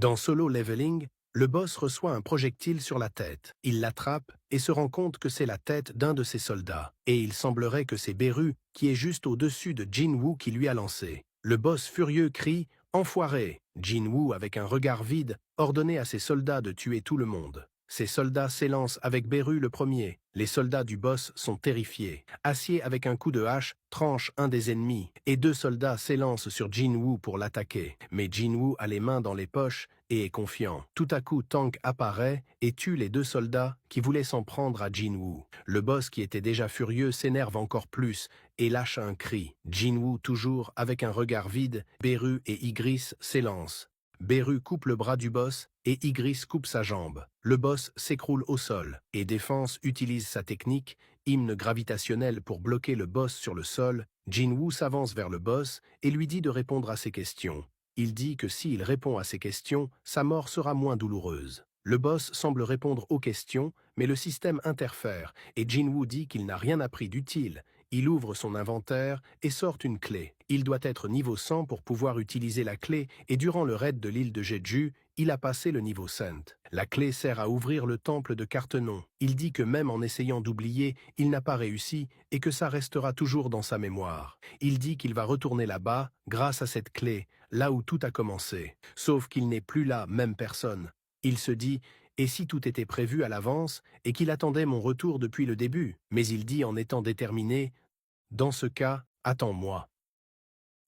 Dans Solo Leveling, le boss reçoit un projectile sur la tête. Il l'attrape et se rend compte que c'est la tête d'un de ses soldats. Et il semblerait que c'est Beru, qui est juste au-dessus de Jinwoo, qui lui a lancé. Le boss furieux crie « Enfoiré !» Jinwoo, avec un regard vide, ordonnait à ses soldats de tuer tout le monde. Ses soldats s'élancent avec Beru le premier. Les soldats du boss sont terrifiés. Acier, avec un coup de hache, tranche un des ennemis, et deux soldats s'élancent sur Jinwoo pour l'attaquer. Mais Jinwoo a les mains dans les poches et est confiant. Tout à coup, Tank apparaît et tue les deux soldats qui voulaient s'en prendre à Jinwoo. Le boss, qui était déjà furieux, s'énerve encore plus et lâche un cri. Jinwoo, toujours avec un regard vide, Beru et Igris s'élancent. Beru coupe le bras du boss et Igris coupe sa jambe. Le boss s'écroule au sol et Défense utilise sa technique, hymne gravitationnel, pour bloquer le boss sur le sol. Jinwoo s'avance vers le boss et lui dit de répondre à ses questions. Il dit que s'il répond à ces questions, sa mort sera moins douloureuse. Le boss semble répondre aux questions, mais le système interfère et Jinwoo dit qu'il n'a rien appris d'utile. Il ouvre son inventaire et sort une clé. Il doit être niveau 100 pour pouvoir utiliser la clé et durant le raid de l'île de Jeju, il a passé le niveau 100. La clé sert à ouvrir le temple de Cartenon. Il dit que même en essayant d'oublier, il n'a pas réussi et que ça restera toujours dans sa mémoire. Il dit qu'il va retourner là-bas grâce à cette clé, là où tout a commencé. Sauf qu'il n'est plus là, même personne. Il se dit « Et si tout était prévu à l'avance et qu'il attendait mon retour depuis le début ?» Mais il dit en étant déterminé « Dans ce cas, attends-moi ».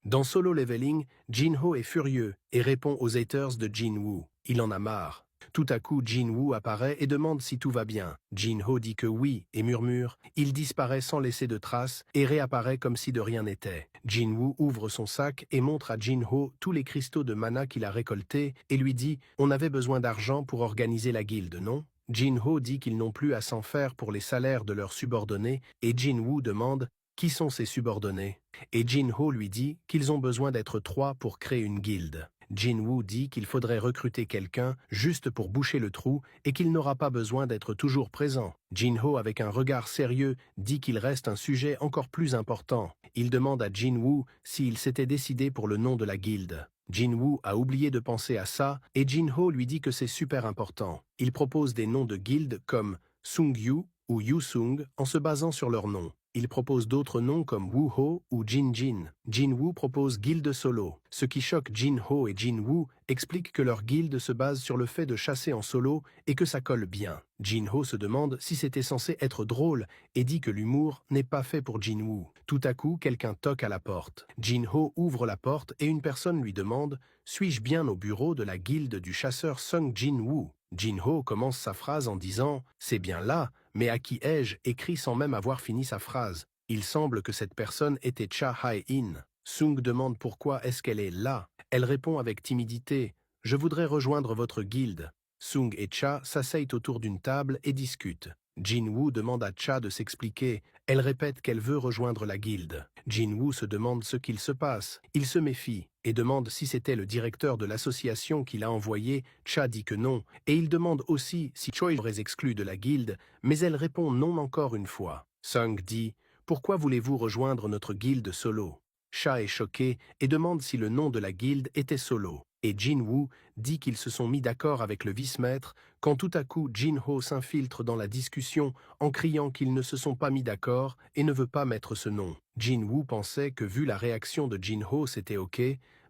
Dans Solo Leveling, Jinho est furieux et répond aux haters de Jinwoo. Il en a marre. Tout à coup, Jinwoo apparaît et demande si tout va bien. Jinho dit que oui et murmure. Il disparaît sans laisser de traces et réapparaît comme si de rien n'était. Jinwoo ouvre son sac et montre à Jinho tous les cristaux de mana qu'il a récoltés et lui dit « On avait besoin d'argent pour organiser la guilde, non ?» Jinho dit qu'ils n'ont plus à s'en faire pour les salaires de leurs subordonnés et Jinwoo demande « Qui sont ces subordonnés ?» Et Jinho lui dit qu'ils ont besoin d'être 3 pour créer une guilde. Jinwoo dit qu'il faudrait recruter quelqu'un juste pour boucher le trou et qu'il n'aura pas besoin d'être toujours présent. Jinho, avec un regard sérieux, dit qu'il reste un sujet encore plus important. Il demande à Jinwoo s'il s'était décidé pour le nom de la guilde. Jinwoo a oublié de penser à ça et Jinho lui dit que c'est super important. Il propose des noms de guildes comme Sungyu ou Yusung en se basant sur leur nom. Il propose d'autres noms comme Wooho ou Jinjin. Jinwoo propose Guilde Solo. Ce qui choque Jinho et Jinwoo explique que leur guilde se base sur le fait de chasser en solo et que ça colle bien. Jinho se demande si c'était censé être drôle et dit que l'humour n'est pas fait pour Jinwoo. Tout à coup, quelqu'un toque à la porte. Jinho ouvre la porte et une personne lui demande « Suis-je bien au bureau de la guilde du chasseur Sung Jinwoo ?» Jinho commence sa phrase en disant « C'est bien là, mais à qui ai-je » écrit sans même avoir fini sa phrase. Il semble que cette personne était Cha Hae-in. Sung demande pourquoi est-ce qu'elle est là. Elle répond avec timidité « Je voudrais rejoindre votre guilde ». Sung et Cha s'asseyent autour d'une table et discutent. Jinwoo demande à Cha de s'expliquer. Elle répète qu'elle veut rejoindre la guilde. Jinwoo se demande ce qu'il se passe. Il se méfie et demande si c'était le directeur de l'association qui l'a envoyé. Cha dit que non, et il demande aussi si Choi aurait exclu de la guilde, mais elle répond non encore une fois. Sung dit « Pourquoi voulez-vous rejoindre notre guilde Solo ?» Cha est choqué et demande si le nom de la guilde était Solo. Et Jinwoo dit qu'ils se sont mis d'accord avec le vice-maître quand tout à coup Jinho s'infiltre dans la discussion en criant qu'ils ne se sont pas mis d'accord et ne veut pas mettre ce nom. Jinwoo pensait que vu la réaction de Jinho c'était ok,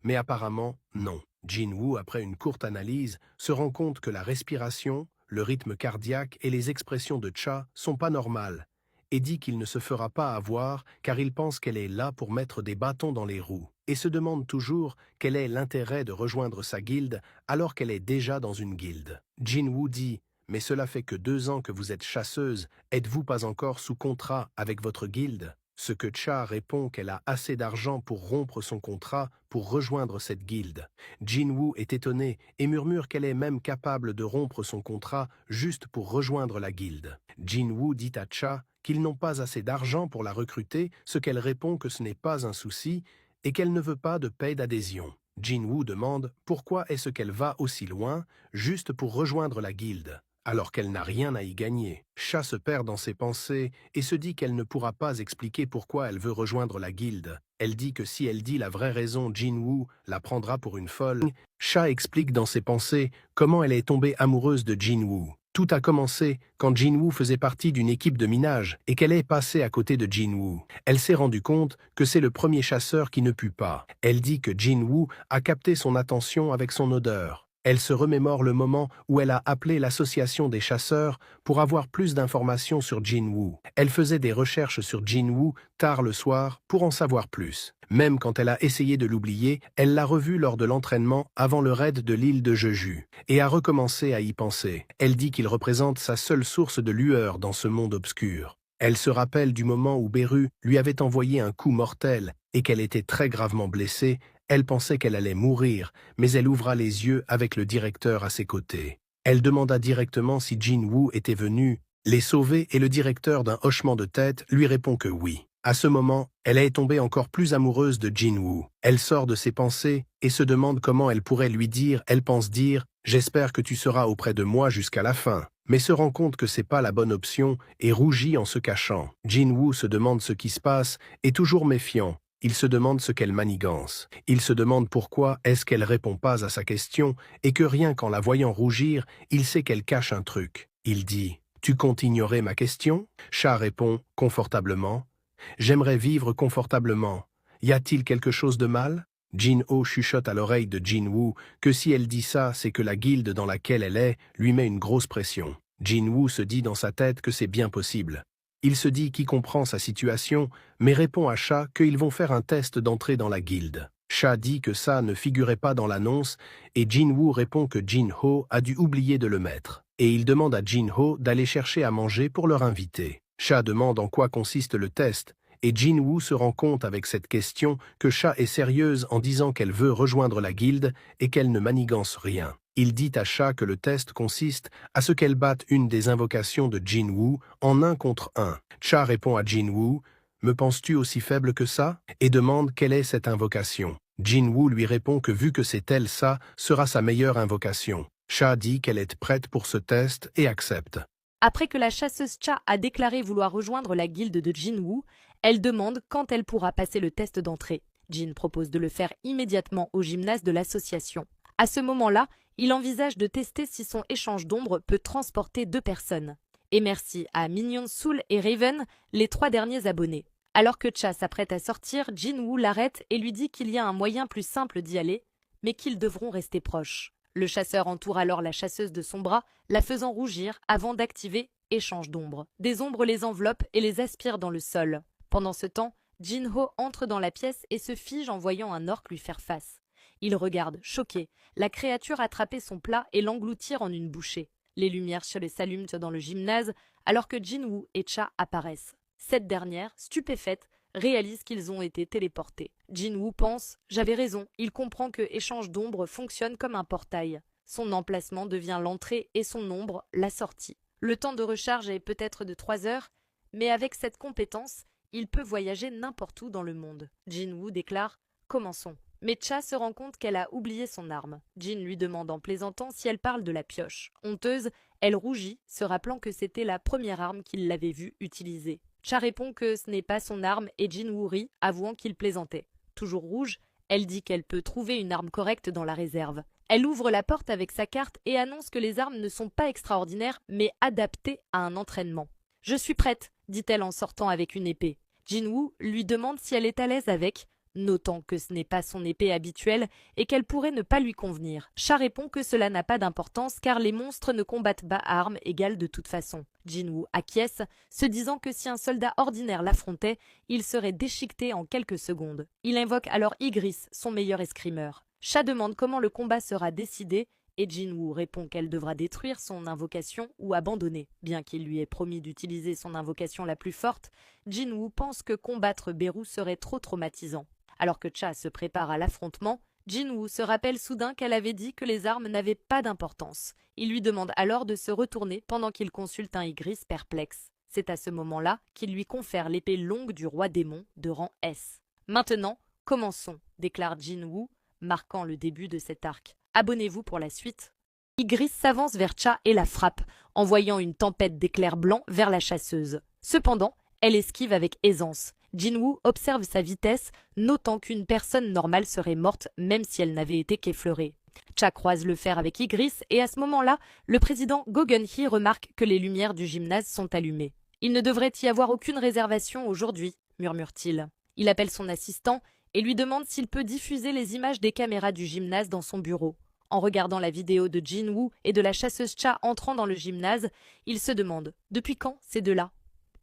mais apparemment non. Jinwoo, après une courte analyse, se rend compte que la respiration, le rythme cardiaque et les expressions de Cha sont pas normales et dit qu'il ne se fera pas avoir car il pense qu'elle est là pour mettre des bâtons dans les roues, et se demande toujours quel est l'intérêt de rejoindre sa guilde alors qu'elle est déjà dans une guilde. Jinwoo dit « Mais cela fait que 2 ans que vous êtes chasseuse, êtes-vous pas encore sous contrat avec votre guilde ?» Ce que Cha répond qu'elle a assez d'argent pour rompre son contrat pour rejoindre cette guilde. Jinwoo est étonné et murmure qu'elle est même capable de rompre son contrat juste pour rejoindre la guilde. Jinwoo dit à Cha qu'ils n'ont pas assez d'argent pour la recruter, ce qu'elle répond que ce n'est pas un souci et qu'elle ne veut pas de paie d'adhésion. Jinwoo demande pourquoi est-ce qu'elle va aussi loin juste pour rejoindre la guilde. alors qu'elle n'a rien à y gagner. Cha se perd dans ses pensées et se dit qu'elle ne pourra pas expliquer pourquoi elle veut rejoindre la guilde. Elle dit que si elle dit la vraie raison, Jin-woo la prendra pour une folle. Cha explique dans ses pensées comment elle est tombée amoureuse de Jin-woo. Tout a commencé quand Jin-woo faisait partie d'une équipe de minage et qu'elle est passée à côté de Jin-woo. Elle s'est rendue compte que c'est le premier chasseur qui ne pue pas. Elle dit que Jin-woo a capté son attention avec son odeur. Elle se remémore le moment où elle a appelé l'association des chasseurs pour avoir plus d'informations sur Jin-woo. Elle faisait des recherches sur Jin-woo tard le soir pour en savoir plus. Même quand elle a essayé de l'oublier, elle l'a revu lors de l'entraînement avant le raid de l'île de Jeju et a recommencé à y penser. Elle dit qu'il représente sa seule source de lueur dans ce monde obscur. Elle se rappelle du moment où Beru lui avait envoyé un coup mortel et qu'elle était très gravement blessée. Elle pensait qu'elle allait mourir, mais elle ouvra les yeux avec le directeur à ses côtés. Elle demanda directement si Jin-woo était venu les sauver et le directeur d'un hochement de tête lui répond que oui. À ce moment, elle est tombée encore plus amoureuse de Jin-woo. Elle sort de ses pensées et se demande comment elle pourrait lui dire. Elle pense dire « J'espère que tu seras auprès de moi jusqu'à la fin », mais se rend compte que c'est pas la bonne option et rougit en se cachant. Jin-woo se demande ce qui se passe et toujours méfiant. Il se demande ce qu'elle manigance. Il se demande pourquoi est-ce qu'elle répond pas à sa question et que rien qu'en la voyant rougir, il sait qu'elle cache un truc. Il dit « Tu comptes ignorer ma question ?» Cha répond confortablement « J'aimerais vivre confortablement. Y a-t-il quelque chose de mal ?» Jin-ho chuchote à l'oreille de Jin-woo que si elle dit ça, c'est que la guilde dans laquelle elle est lui met une grosse pression. Jin-woo se dit dans sa tête que c'est bien possible. Il se dit qu'il comprend sa situation, mais répond à Cha qu'ils vont faire un test d'entrée dans la guilde. Cha dit que ça ne figurait pas dans l'annonce et Jin-woo répond que Jin-ho a dû oublier de le mettre. Et il demande à Jin-ho d'aller chercher à manger pour leur inviter. Cha demande en quoi consiste le test et Jin-woo se rend compte avec cette question que Cha est sérieuse en disant qu'elle veut rejoindre la guilde et qu'elle ne manigance rien. Il dit à Cha que le test consiste à ce qu'elle batte une des invocations de Jin-woo en 1 contre 1. Cha répond à Jin-woo « Me penses-tu aussi faible que ça ?» et demande quelle est cette invocation. Jin-woo lui répond que vu que c'est elle ça, sera sa meilleure invocation. Cha dit qu'elle est prête pour ce test et accepte. Après que la chasseuse Cha a déclaré vouloir rejoindre la guilde de Jin-woo, elle demande quand elle pourra passer le test d'entrée. Jin propose de le faire immédiatement au gymnase de l'association. À ce moment-là, il envisage de tester si son échange d'ombre peut transporter 2 personnes. Et merci à Mignon, Soul et Raven, les 3 derniers abonnés. Alors que Cha s'apprête à sortir, Jin-woo l'arrête et lui dit qu'il y a un moyen plus simple d'y aller, mais qu'ils devront rester proches. Le chasseur entoure alors la chasseuse de son bras, la faisant rougir avant d'activer échange d'ombres. Des ombres les enveloppent et les aspirent dans le sol. Pendant ce temps, Jin-ho entre dans la pièce et se fige en voyant un orque lui faire face. Il regarde, choqué, la créature attraper son plat et l'engloutir en une bouchée. Les lumières s'allument dans le gymnase alors que Jin-woo et Cha apparaissent. Cette dernière, stupéfaite, réalise qu'ils ont été téléportés. Jin-woo pense « J'avais raison », il comprend que échange d'ombre fonctionne comme un portail. Son emplacement devient l'entrée et son ombre la sortie. Le temps de recharge est peut-être de 3 heures, mais avec cette compétence, il peut voyager n'importe où dans le monde. Jin-woo déclare « Commençons ». Mais Cha se rend compte qu'elle a oublié son arme. Jin lui demande en plaisantant si elle parle de la pioche. Honteuse, elle rougit, se rappelant que c'était la première arme qu'il l'avait vue utiliser. Cha répond que ce n'est pas son arme et Jin-woo rit, avouant qu'il plaisantait. Toujours rouge, elle dit qu'elle peut trouver une arme correcte dans la réserve. Elle ouvre la porte avec sa carte et annonce que les armes ne sont pas extraordinaires, mais adaptées à un entraînement. « Je suis prête », dit-elle en sortant avec une épée. Jin-woo lui demande si elle est à l'aise avec, notant que ce n'est pas son épée habituelle et qu'elle pourrait ne pas lui convenir. Cha répond que cela n'a pas d'importance car les monstres ne combattent pas à armes égales de toute façon. Jin-woo acquiesce, se disant que si un soldat ordinaire l'affrontait, il serait déchiqueté en quelques secondes. Il invoque alors Igris, son meilleur escrimeur. Cha demande comment le combat sera décidé et Jin-woo répond qu'elle devra détruire son invocation ou abandonner. Bien qu'il lui ait promis d'utiliser son invocation la plus forte, Jin-woo pense que combattre Beru serait trop traumatisant. Alors que Cha se prépare à l'affrontement, Jin-woo se rappelle soudain qu'elle avait dit que les armes n'avaient pas d'importance. Il lui demande alors de se retourner pendant qu'il consulte un Igris perplexe. C'est à ce moment-là qu'il lui confère l'épée longue du roi démon de rang S. « Maintenant, commençons », déclare Jin-woo, marquant le début de cet arc. Abonnez-vous pour la suite. Igris s'avance vers Cha et la frappe, envoyant une tempête d'éclairs blancs vers la chasseuse. Cependant, elle esquive avec aisance. Jinwoo observe sa vitesse, notant qu'une personne normale serait morte même si elle n'avait été qu'effleurée. Cha croise le fer avec Igris et à ce moment-là, le président Go Gun-hee remarque que les lumières du gymnase sont allumées. « Il ne devrait y avoir aucune réservation aujourd'hui », murmure-t-il. Il appelle son assistant et lui demande s'il peut diffuser les images des caméras du gymnase dans son bureau. En regardant la vidéo de Jinwoo et de la chasseuse Cha entrant dans le gymnase, il se demande « Depuis quand ces deux-là ?»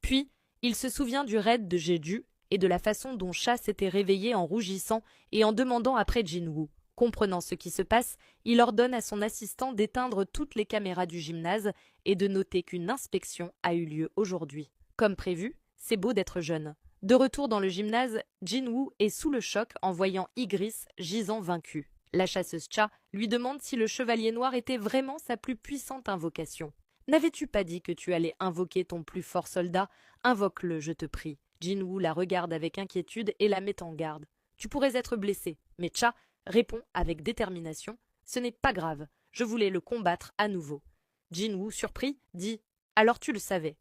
Puis, il se souvient du raid de Jeju et de la façon dont Cha s'était réveillé en rougissant et en demandant après Jinwoo. Comprenant ce qui se passe, il ordonne à son assistant d'éteindre toutes les caméras du gymnase et de noter qu'une inspection a eu lieu aujourd'hui. Comme prévu, c'est beau d'être jeune. De retour dans le gymnase, Jinwoo est sous le choc en voyant Igris gisant vaincu. La chasseuse Cha lui demande si le chevalier noir était vraiment sa plus puissante invocation. « N'avais-tu pas dit que tu allais invoquer ton plus fort soldat? Invoque-le, je te prie. » Jinwoo la regarde avec inquiétude et la met en garde. « Tu pourrais être blessé. » Mais Cha répond avec détermination. « Ce n'est pas grave, je voulais le combattre à nouveau. » Jinwoo, surpris, dit « Alors tu le savais. »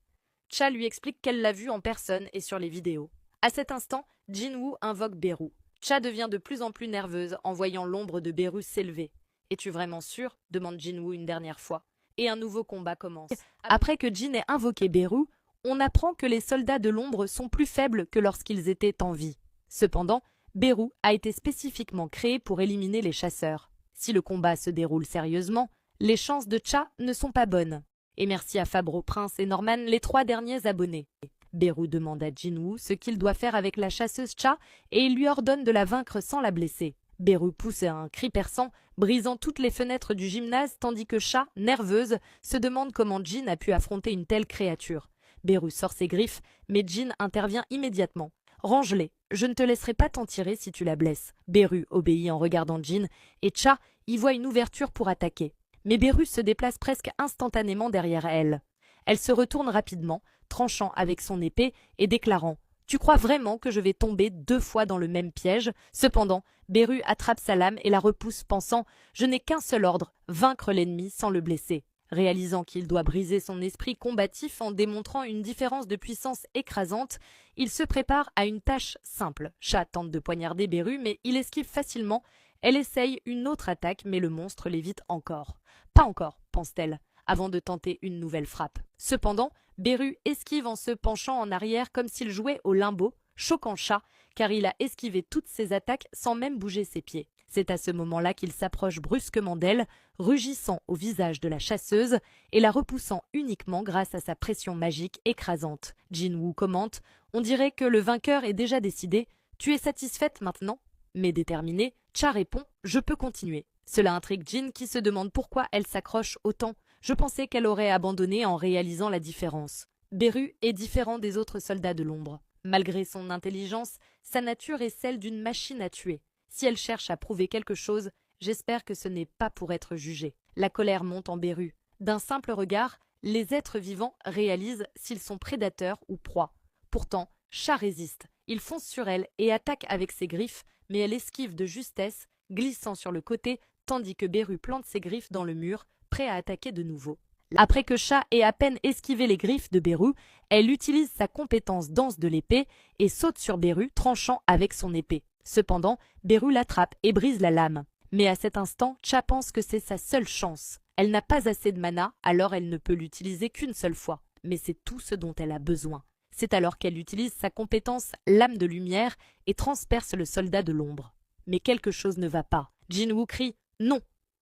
Cha lui explique qu'elle l'a vu en personne et sur les vidéos. À cet instant, Jinwoo invoque Beru. Cha devient de plus en plus nerveuse en voyant l'ombre de Beru s'élever. « Es-tu vraiment sûr ?» demande Jinwoo une dernière fois. Et un nouveau combat commence. Après que Jin ait invoqué Beru, on apprend que les soldats de l'ombre sont plus faibles que lorsqu'ils étaient en vie. Cependant, Beru a été spécifiquement créé pour éliminer les chasseurs. Si le combat se déroule sérieusement, les chances de Cha ne sont pas bonnes. Et merci à Fabro Prince et Norman, les 3 derniers abonnés. Beru demande à Jinwoo ce qu'il doit faire avec la chasseuse Cha et il lui ordonne de la vaincre sans la blesser. Beru pousse un cri perçant, brisant toutes les fenêtres du gymnase tandis que Cha, nerveuse, se demande comment Jin a pu affronter une telle créature. Beru sort ses griffes, mais Jin intervient immédiatement. « Range-les, je ne te laisserai pas t'en tirer si tu la blesses. » Beru obéit en regardant Jin et Cha y voit une ouverture pour attaquer. Mais Beru se déplace presque instantanément derrière elle. Elle se retourne rapidement, tranchant avec son épée et déclarant « Tu crois vraiment que je vais tomber 2 fois dans le même piège ?» Cependant, Beru attrape sa lame et la repousse, pensant « Je n'ai qu'un seul ordre, vaincre l'ennemi sans le blesser. » Réalisant qu'il doit briser son esprit combatif en démontrant une différence de puissance écrasante, il se prépare à une tâche simple. Cha tente de poignarder Beru, mais il esquive facilement. Elle essaye une autre attaque, mais le monstre l'évite encore. « Pas encore », pense-t-elle, avant de tenter une nouvelle frappe. Cependant, Beru esquive en se penchant en arrière comme s'il jouait au limbo, choquant Cha, car il a esquivé toutes ses attaques sans même bouger ses pieds. C'est à ce moment-là qu'il s'approche brusquement d'elle, rugissant au visage de la chasseuse et la repoussant uniquement grâce à sa pression magique écrasante. Jinwoo commente « On dirait que le vainqueur est déjà décidé. Tu es satisfaite maintenant ?» Mais déterminée, Cha répond « Je peux continuer. » Cela intrigue Jin qui se demande pourquoi elle s'accroche autant. Je pensais qu'elle aurait abandonné en réalisant la différence. Beru est différent des autres soldats de l'ombre. Malgré son intelligence, sa nature est celle d'une machine à tuer. Si elle cherche à prouver quelque chose, j'espère que ce n'est pas pour être jugée. La colère monte en Beru. D'un simple regard, les êtres vivants réalisent s'ils sont prédateurs ou proies. Pourtant, Cha résiste. Il fonce sur elle et attaque avec ses griffes, mais elle esquive de justesse, glissant sur le côté, tandis que Beru plante ses griffes dans le mur, prêt à attaquer de nouveau. Après que Cha ait à peine esquivé les griffes de Beru, elle utilise sa compétence danse de l'épée et saute sur Beru, tranchant avec son épée. Cependant, Beru l'attrape et brise la lame. Mais à cet instant, Cha pense que c'est sa seule chance. Elle n'a pas assez de mana, alors elle ne peut l'utiliser qu'une seule fois. Mais c'est tout ce dont elle a besoin. C'est alors qu'elle utilise sa compétence lame de lumière et transperce le soldat de l'ombre. Mais quelque chose ne va pas. Jinwoo crie « Non !»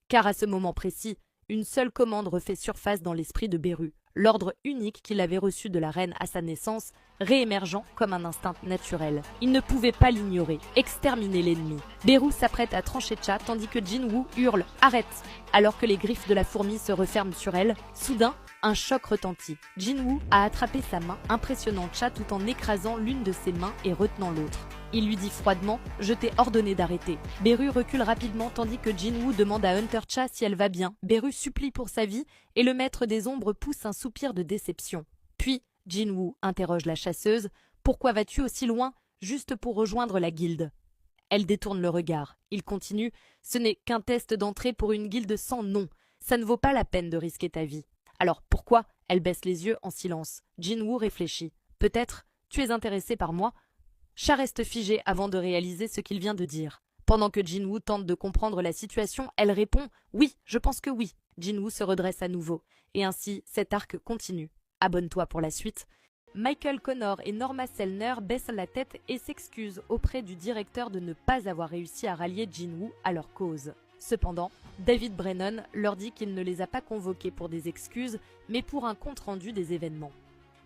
car à ce moment précis, une seule commande refait surface dans l'esprit de Beru, l'ordre unique qu'il avait reçu de la reine à sa naissance, réémergeant comme un instinct naturel. Il ne pouvait pas l'ignorer, exterminer l'ennemi. Beru s'apprête à trancher Cha tandis que Jinwoo hurle « Arrête !» Alors que les griffes de la fourmi se referment sur elle, soudain, un choc retentit. Jinwoo a attrapé sa main, impressionnant Cha tout en écrasant l'une de ses mains et retenant l'autre. Il lui dit froidement « Je t'ai ordonné d'arrêter ». Beru recule rapidement tandis que Jinwoo demande à Hunter Cha si elle va bien. Beru supplie pour sa vie et le maître des ombres pousse un soupir de déception. Puis, Jinwoo interroge la chasseuse « Pourquoi vas-tu aussi loin, juste pour rejoindre la guilde ?» Elle détourne le regard. Il continue « Ce n'est qu'un test d'entrée pour une guilde sans nom. Ça ne vaut pas la peine de risquer ta vie. Alors pourquoi? Elle baisse les yeux en silence. Jin-woo réfléchit. Peut-être, tu es intéressé par moi? Cha reste figé avant de réaliser ce qu'il vient de dire. Pendant que Jin-woo tente de comprendre la situation, elle répond « Oui, je pense que oui ». Jin-woo se redresse à nouveau. Et ainsi, cet arc continue. Abonne-toi pour la suite. Michael Connor et Norma Selner baissent la tête et s'excusent auprès du directeur de ne pas avoir réussi à rallier Jin-woo à leur cause. Cependant, David Brennan leur dit qu'il ne les a pas convoqués pour des excuses, mais pour un compte-rendu des événements.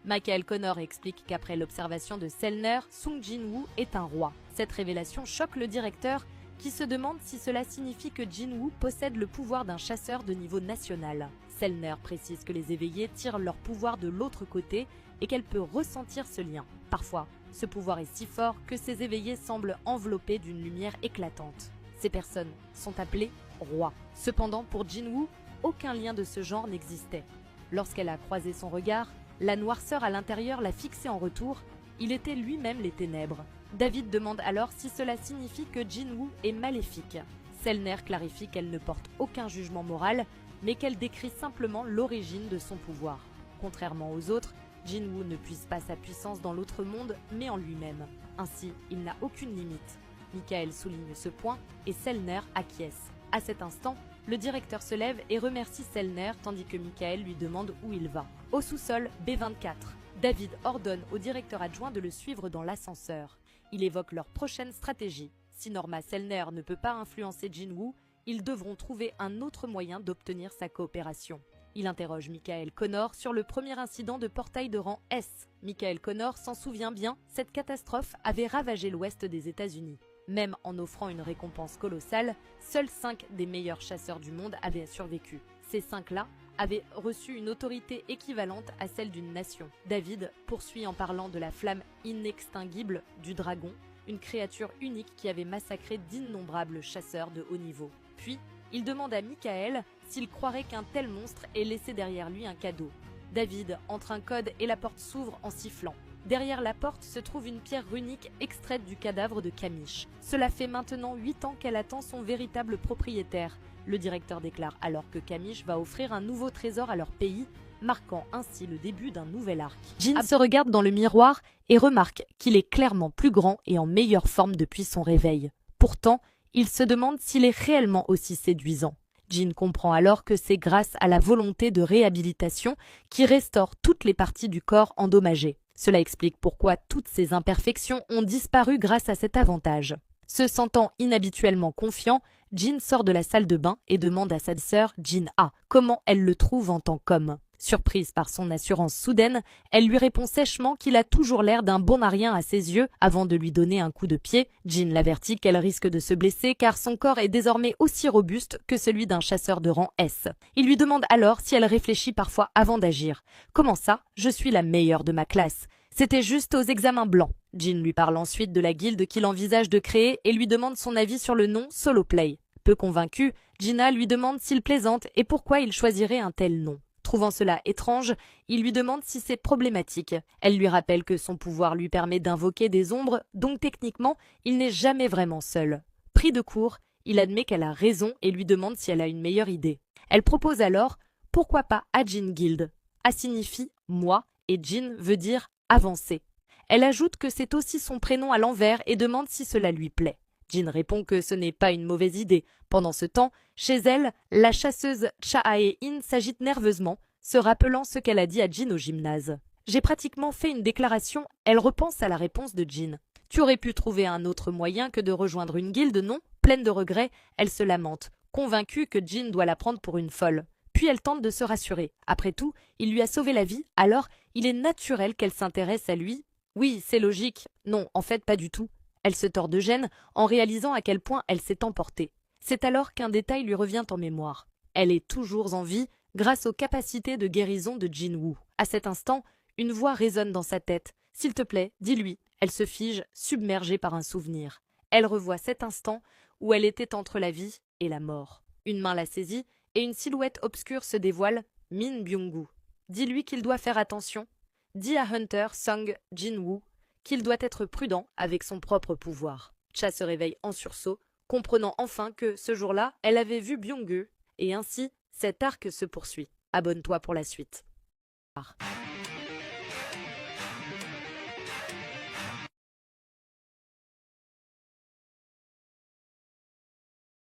Michael Connor explique qu'après l'observation de Selner, Sung Jin-woo est un roi. Cette révélation choque le directeur, qui se demande si cela signifie que Jin-woo possède le pouvoir d'un chasseur de niveau national. Selner précise que les éveillés tirent leur pouvoir de l'autre côté et qu'elle peut ressentir ce lien. Parfois, ce pouvoir est si fort que ces éveillés semblent enveloppés d'une lumière éclatante. Ces personnes sont appelées rois. Cependant, pour Jin-woo, aucun lien de ce genre n'existait. Lorsqu'elle a croisé son regard, la noirceur à l'intérieur l'a fixé en retour. Il était lui-même les ténèbres. David demande alors si cela signifie que Jin-woo est maléfique. Selner clarifie qu'elle ne porte aucun jugement moral, mais qu'elle décrit simplement l'origine de son pouvoir. Contrairement aux autres, Jin-woo ne puise pas sa puissance dans l'autre monde, mais en lui-même. Ainsi, il n'a aucune limite. Michael souligne ce point et Selner acquiesce. À cet instant, le directeur se lève et remercie Selner tandis que Michael lui demande où il va. Au sous-sol, B24. David ordonne au directeur adjoint de le suivre dans l'ascenseur. Il évoque leur prochaine stratégie. Si Norma Selner ne peut pas influencer Jin-woo, ils devront trouver un autre moyen d'obtenir sa coopération. Il interroge Michael Connor sur le premier incident de portail de rang S. Michael Connor s'en souvient bien, cette catastrophe avait ravagé l'ouest des États-Unis. Même en offrant une récompense colossale, seuls 5 des meilleurs chasseurs du monde avaient survécu. Ces 5-là avaient reçu une autorité équivalente à celle d'une nation. David poursuit en parlant de la flamme inextinguible du dragon, une créature unique qui avait massacré d'innombrables chasseurs de haut niveau. Puis, il demande à Michael s'il croirait qu'un tel monstre ait laissé derrière lui un cadeau. David entre un code et la porte s'ouvre en sifflant. Derrière la porte se trouve une pierre runique extraite du cadavre de Kamish. Cela fait maintenant 8 ans qu'elle attend son véritable propriétaire. Le directeur déclare alors que Kamish va offrir un nouveau trésor à leur pays, marquant ainsi le début d'un nouvel arc. Jin se regarde dans le miroir et remarque qu'il est clairement plus grand et en meilleure forme depuis son réveil. Pourtant, il se demande s'il est réellement aussi séduisant. Jin comprend alors que c'est grâce à la volonté de réhabilitation qui restaure toutes les parties du corps endommagées. Cela explique pourquoi toutes ces imperfections ont disparu grâce à cet avantage. Se sentant inhabituellement confiant, Jin sort de la salle de bain et demande à sa sœur Jin-ah comment elle le trouve en tant qu'homme. Surprise par son assurance soudaine, elle lui répond sèchement qu'il a toujours l'air d'un bon à rien à ses yeux avant de lui donner un coup de pied. Jin l'avertit qu'elle risque de se blesser car son corps est désormais aussi robuste que celui d'un chasseur de rang S. Il lui demande alors si elle réfléchit parfois avant d'agir. « Comment ça? Je suis la meilleure de ma classe. C'était juste aux examens blancs. » Jin lui parle ensuite de la guilde qu'il envisage de créer et lui demande son avis sur le nom Solo Play. Peu convaincu, Gina lui demande s'il plaisante et pourquoi il choisirait un tel nom. Trouvant cela étrange, il lui demande si c'est problématique. Elle lui rappelle que son pouvoir lui permet d'invoquer des ombres, donc techniquement, il n'est jamais vraiment seul. Pris de court, il admet qu'elle a raison et lui demande si elle a une meilleure idée. Elle propose alors « Pourquoi pas Ajin Guild ?» A signifie « moi » et Jin veut dire « avancer ». Elle ajoute que c'est aussi son prénom à l'envers et demande si cela lui plaît. Jin répond que ce n'est pas une mauvaise idée. Pendant ce temps, chez elle, la chasseuse Cha-Ae-in s'agite nerveusement, se rappelant ce qu'elle a dit à Jin au gymnase. « J'ai pratiquement fait une déclaration. » Elle repense à la réponse de Jin. « Tu aurais pu trouver un autre moyen que de rejoindre une guilde, non ?» Pleine de regrets, elle se lamente, convaincue que Jin doit la prendre pour une folle. Puis elle tente de se rassurer. Après tout, il lui a sauvé la vie, alors il est naturel qu'elle s'intéresse à lui. Oui, c'est logique. Non, en fait, pas du tout. Elle se tord de gêne en réalisant à quel point elle s'est emportée. C'est alors qu'un détail lui revient en mémoire. Elle est toujours en vie grâce aux capacités de guérison de Jin-woo. À cet instant, une voix résonne dans sa tête. « S'il te plaît, dis-lui. » Elle se fige, submergée par un souvenir. Elle revoit cet instant où elle était entre la vie et la mort. Une main la saisit et une silhouette obscure se dévoile. Min Byung-gu. Dis-lui qu'il doit faire attention. Dis à Hunter Sung Jin-woo qu'il doit être prudent avec son propre pouvoir. Cha se réveille en sursaut, comprenant enfin que, ce jour-là, elle avait vu Byung-gu, et ainsi, Cet arc se poursuit. Abonne-toi pour la suite.